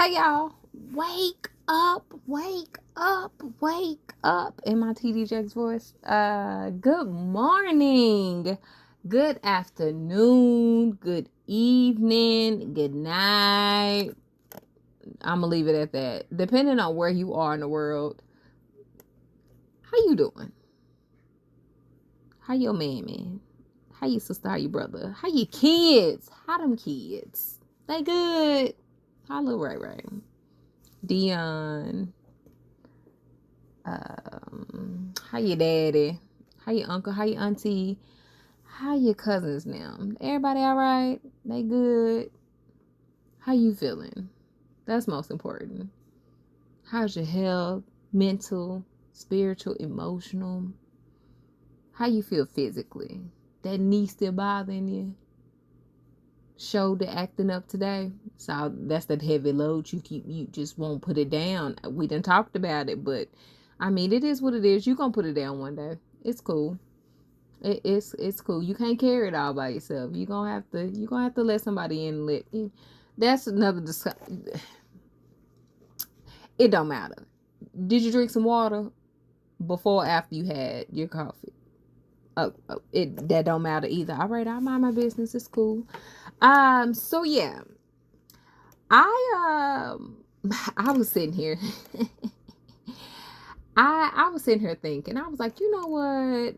Hey y'all, wake up, wake up, wake up in my TD Jakes voice. Good morning, good afternoon, good evening, good night. I'm gonna leave it at that. Depending on where you are in the world, how you doing? How your mammy? How your sister? How your brother? How your kids? How them kids? They good? How little Ray Ray? Dion? How your daddy? How your uncle? How your auntie? How your cousins now? Everybody all right? They good? How you feeling? That's most important. How's your health? Mental, spiritual, emotional? How you feel physically? That knee still bothering you? Shoulder acting up today? So that's that heavy load you just won't put it down. We done talked about it, but I mean, it is what it is. You gonna put it down one day. It's cool. It's cool. You can't carry it all by yourself. You gonna have to let somebody in. That's another discussion. It don't matter. Did you drink some water before or after you had your coffee? It that don't matter either. All right, I mind my business. It's cool. So yeah, I I was sitting here. I was sitting here thinking. I was like, you know what?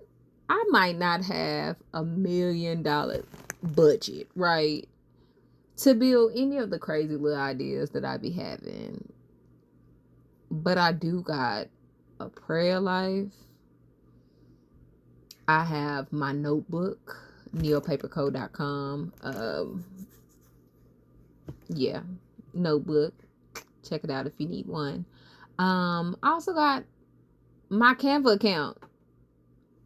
I might not have $1 million budget, right, to build any of the crazy little ideas that I be having. But I do got a prayer life. I have my notebook, neopaperco.com. Yeah, notebook. Check it out if you need one. I also got my Canva account.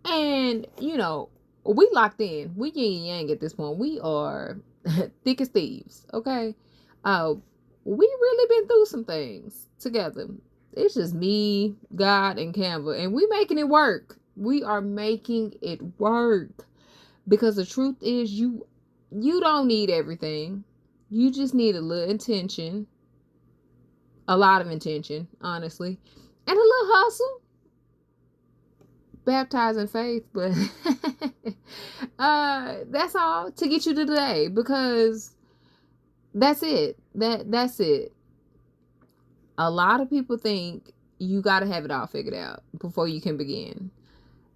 And, we locked in. We yin and yang at this point. We are thick as thieves, okay? Uh, we really been through some things together. It's just me, God, and Canva. And we making it work. We are making it work. Because the truth is you don't need everything. You just need a little intention. A lot of intention, honestly. And a little hustle. Baptized in faith, but that's all to get you to today, because that's it. That's it. A lot of people think you got to have it all figured out before you can begin.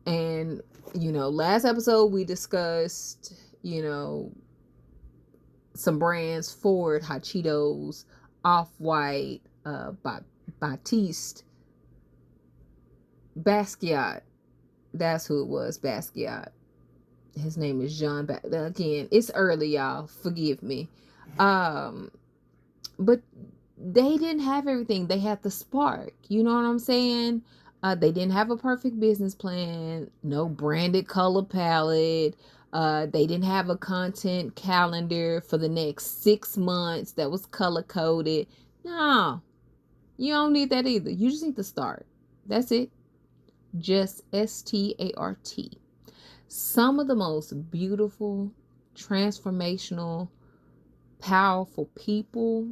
And last episode we discussed some brands: Ford, Hot Cheetos, Off-White, Batiste, Basquiat. That's who it was, Basquiat. His name is John. Again, it's early, y'all. Forgive me. But they didn't have everything. They had the spark. You know what I'm saying? They didn't have a perfect business plan. No branded color palette. They didn't have a content calendar for the next 6 months that was color coded. No, you don't need that either. You just need to start. That's it. Just START. Some of the most beautiful, transformational, powerful people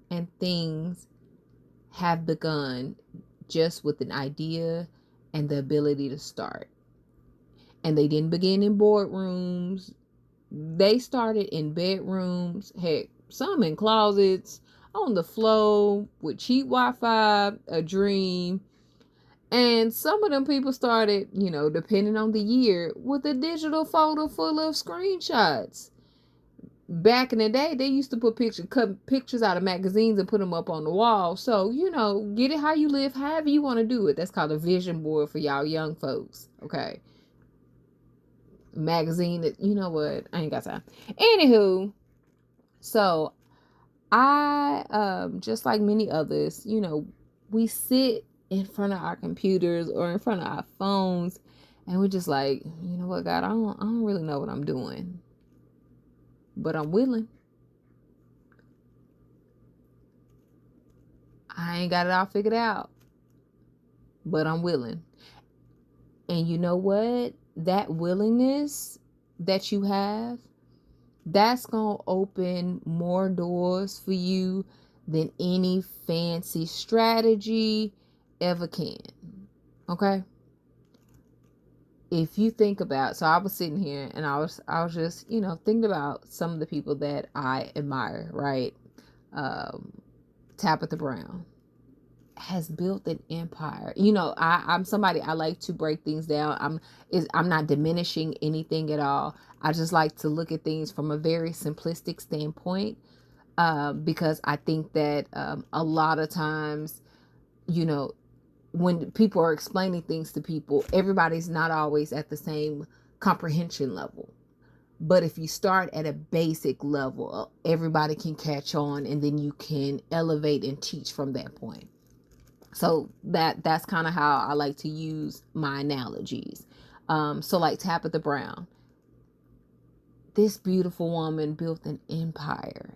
and things have begun just with an idea and the ability to start. And they didn't begin in boardrooms. They started in bedrooms, heck, some in closets, on the floor, with cheap Wi-Fi, a dream. And some of them people started, depending on the year, with a digital folder full of screenshots. Back in the day, they used to cut pictures out of magazines and put them up on the wall. So, get it how you live, however you want to do it. That's called a vision board for y'all young folks. Okay. Magazine, you know what? I ain't got time. Anywho, so I, just like many others, we sit in front of our computers or in front of our phones, and we're just like, you know what, God, I don't really know what I'm doing, but I'm willing. I ain't got it all figured out, but I'm willing. And you know what? That willingness that you have, that's gonna open more doors for you than any fancy strategy ever can. Okay? If you think about, so I was sitting here and I was just, thinking about some of the people that I admire, right? Tabitha Brown has built an empire. I'm somebody, I like to break things down. I'm not diminishing anything at all. I just like to look at things from a very simplistic standpoint, because I think that a lot of times, when people are explaining things to people, everybody's not always at the same comprehension level. But if you start at a basic level, everybody can catch on, and then you can elevate and teach from that point. So that's kind of how I like to use my analogies. So like Tabitha Brown, this beautiful woman built an empire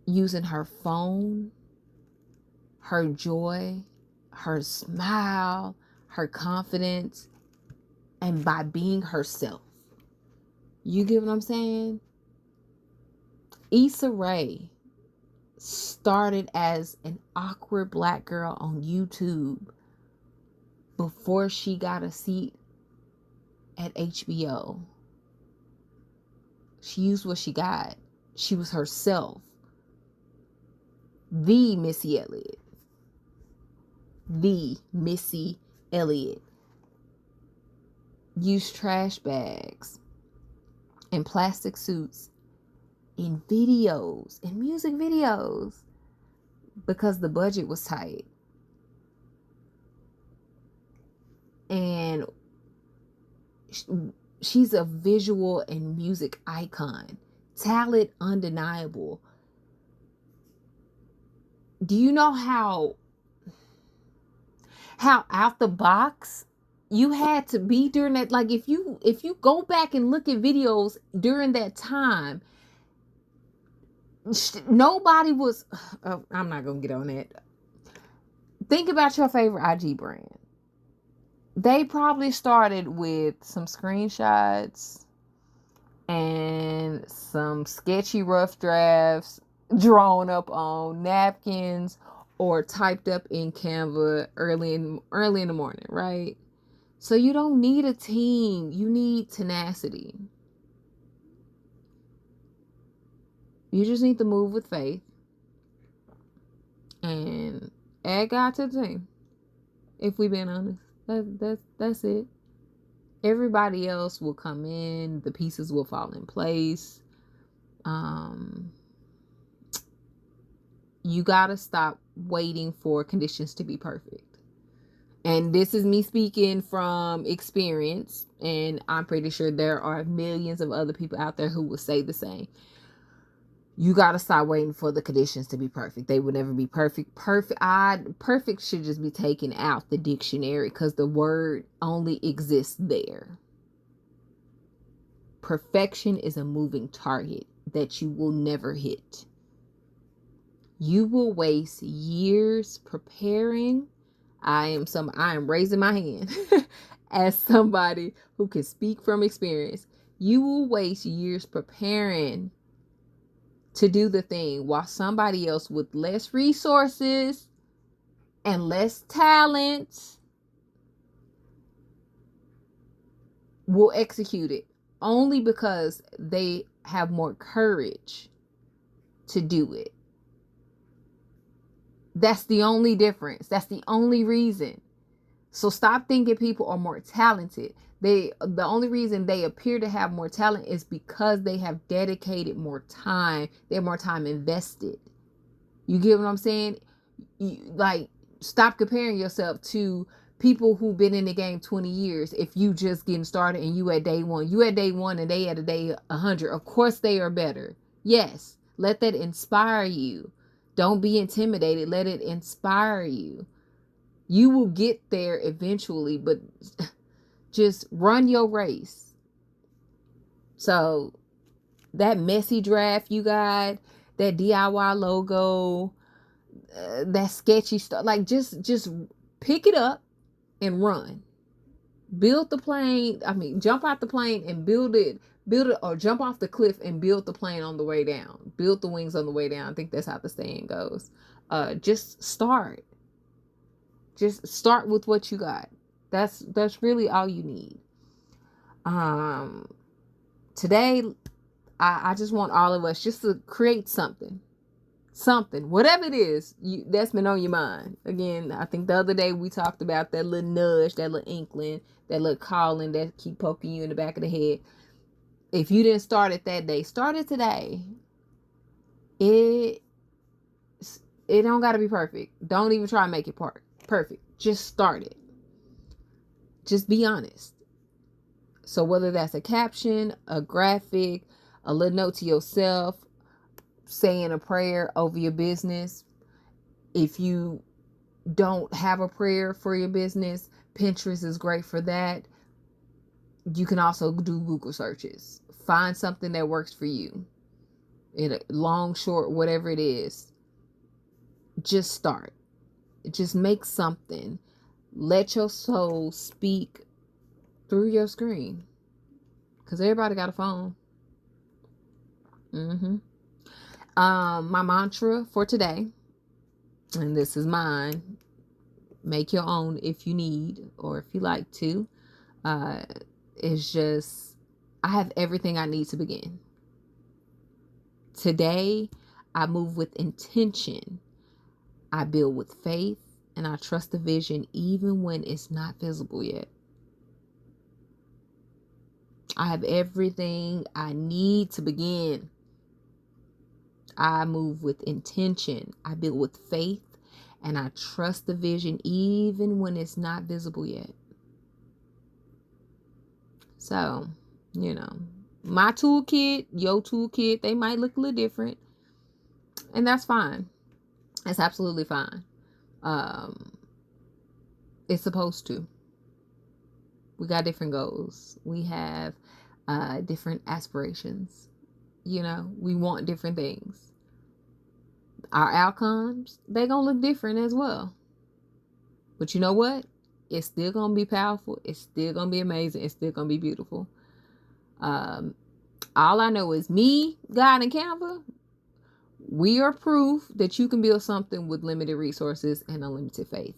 using her phone, her joy, her smile, her confidence, and by being herself. You get what I'm saying? Issa Rae started as an awkward black girl on YouTube before she got a seat at HBO. She used what she got. She was herself. The Missy Elliott. The Missy Elliott used trash bags and plastic suits in videos, in music videos, because the budget was tight. And she's a visual and music icon. Talent undeniable. Do you know how out the box you had to be during that? Like if you go back and look at videos during that time, nobody was I'm not gonna get on that. Think about your favorite IG brand. They probably started with some screenshots and some sketchy rough drafts drawn up on napkins or typed up in Canva early in the morning, right? So you don't need a team. You need tenacity. You just need to move with faith and add God to the team. If we being honest, that's it. Everybody else will come in. The pieces will fall in place. You gotta stop waiting for conditions to be perfect. And this is me speaking from experience, and I'm pretty sure there are millions of other people out there who will say the same. You gotta stop waiting for the conditions to be perfect. They will never be perfect. Perfect should just be taken out the dictionary, because the word only exists there. Perfection is a moving target that you will never hit. You will waste years preparing. I am raising my hand as somebody who can speak from experience. You will waste years preparing to do the thing, while somebody else with less resources and less talent will execute it, only because they have more courage to do it. That's the only difference. That's the only reason. So stop thinking people are more talented. The only reason they appear to have more talent is because they have dedicated more time. They have more time invested. You get what I'm saying? Stop comparing yourself to people who've been in the game 20 years. If you just getting started and you at day one, and they at a day 100. Of course they are better. Yes, let that inspire you. Don't be intimidated. Let it inspire you. You will get there eventually, but just run your race. So that messy draft you got, that DIY logo, that sketchy stuff, like just pick it up and run. Build the plane. Jump out the plane and build it. build it, or jump off the cliff and build the plane on the way down. Build the wings on the way down. I think that's how the saying goes. Just start. Just start with what you got. That's really all you need. Today, I just want all of us just to create something, whatever it is that's been on your mind. Again, I think the other day we talked about that little nudge, that little inkling, that little calling that keep poking you in the back of the head. If you didn't start it that day, start it today. It don't got to be perfect. Don't even try to make it perfect. Just start it. Just be honest. So whether that's a caption, a graphic, a little note to yourself, saying a prayer over your business. If you don't have a prayer for your business, Pinterest is great for that. You can also do Google searches. Find something that works for you. Long, short, whatever it is. Just start. Just make something. Let your soul speak through your screen. Because everybody got a phone. My mantra for today, and this is mine, make your own if you need or if you like to, is just, I have everything I need to begin. Today, I move with intention. I build with faith, and I trust the vision even when it's not visible yet. I have everything I need to begin. I move with intention. I build with faith, and I trust the vision even when it's not visible yet. So, my toolkit, your toolkit, they might look a little different, and that's fine. It's absolutely fine. It's supposed to. We got different goals. We have different aspirations. We want different things. Our outcomes, they're going to look different as well. But you know what? It's still going to be powerful. It's still going to be amazing. It's still going to be beautiful. All I know is me, God, and Canva, we are proof that you can build something with limited resources and unlimited faith.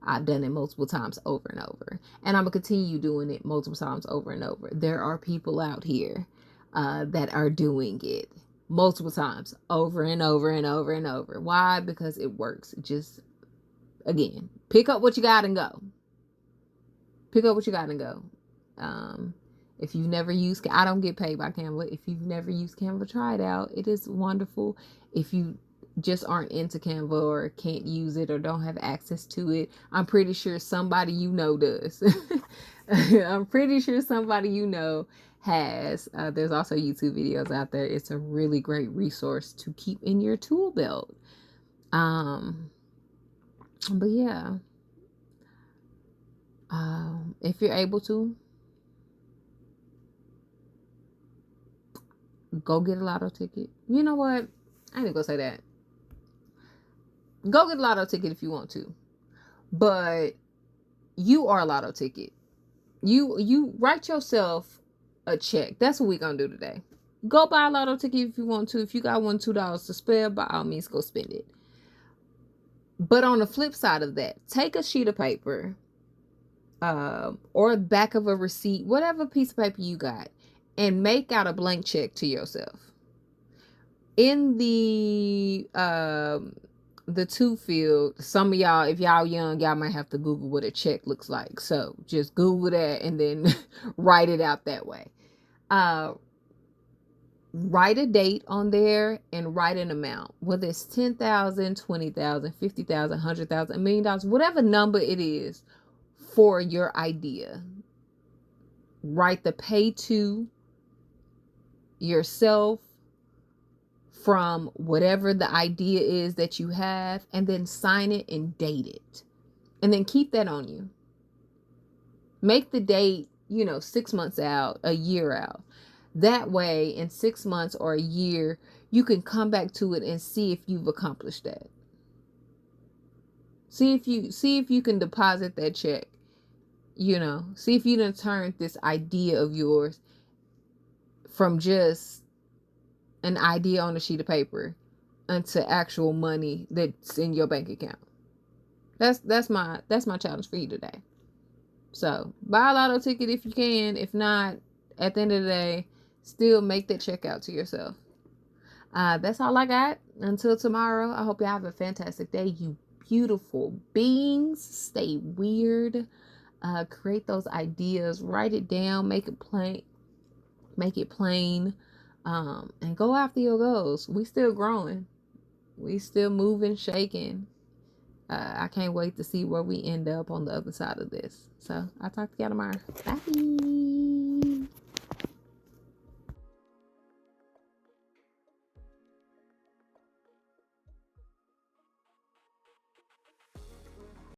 I've done it multiple times over and over. And I'm going to continue doing it multiple times over and over. There are people out here that are doing it multiple times over and over and over and over. Why? Because it works. Just, again, pick up what you got and go. Pick up what you got and go. If you've never used, I don't get paid by Canva. If you've never used Canva, try it out. It is wonderful. If you just aren't into Canva or can't use it or don't have access to it, I'm pretty sure somebody you know does. I'm pretty sure somebody you know has. There's also YouTube videos out there. It's a really great resource to keep in your tool belt. But yeah, if you're able to, go get a lotto ticket. You know what? I ain't gonna say that. Go get a lotto ticket if you want to. But you are a lotto ticket. You write yourself a check. That's what we're gonna do today. Go buy a lotto ticket if you want to. If you got $2 to spare, by all means, go spend it. But on the flip side of that, take a sheet of paper or the back of a receipt, whatever piece of paper you got, and make out a blank check to yourself. In the to field, some of y'all, if y'all young, y'all might have to Google what a check looks like. So just Google that and then write it out that way. Write a date on there and write an amount, whether it's $10,000, $20,000, $50,000, $100,000, $1 million, whatever number it is for your idea. Write the pay to yourself from whatever the idea is that you have, and then sign it and date it. And then keep that on you. Make the date, 6 months out, a year out. That way, in 6 months or a year, you can come back to it and see if you've accomplished that. See if you can deposit that check. See if you done turned this idea of yours from just an idea on a sheet of paper into actual money that's in your bank account. That's my challenge for you today. So buy a lotto ticket if you can. If not, at the end of the day, still make that check out to yourself. That's all I got. Until tomorrow, I hope you have a fantastic day, you beautiful beings. Stay weird. Create those ideas. Write it down. Make it plain. And go after your goals. We still growing. We still moving, shaking. I can't wait to see where we end up on the other side of this. So I'll talk to y'all tomorrow. Bye.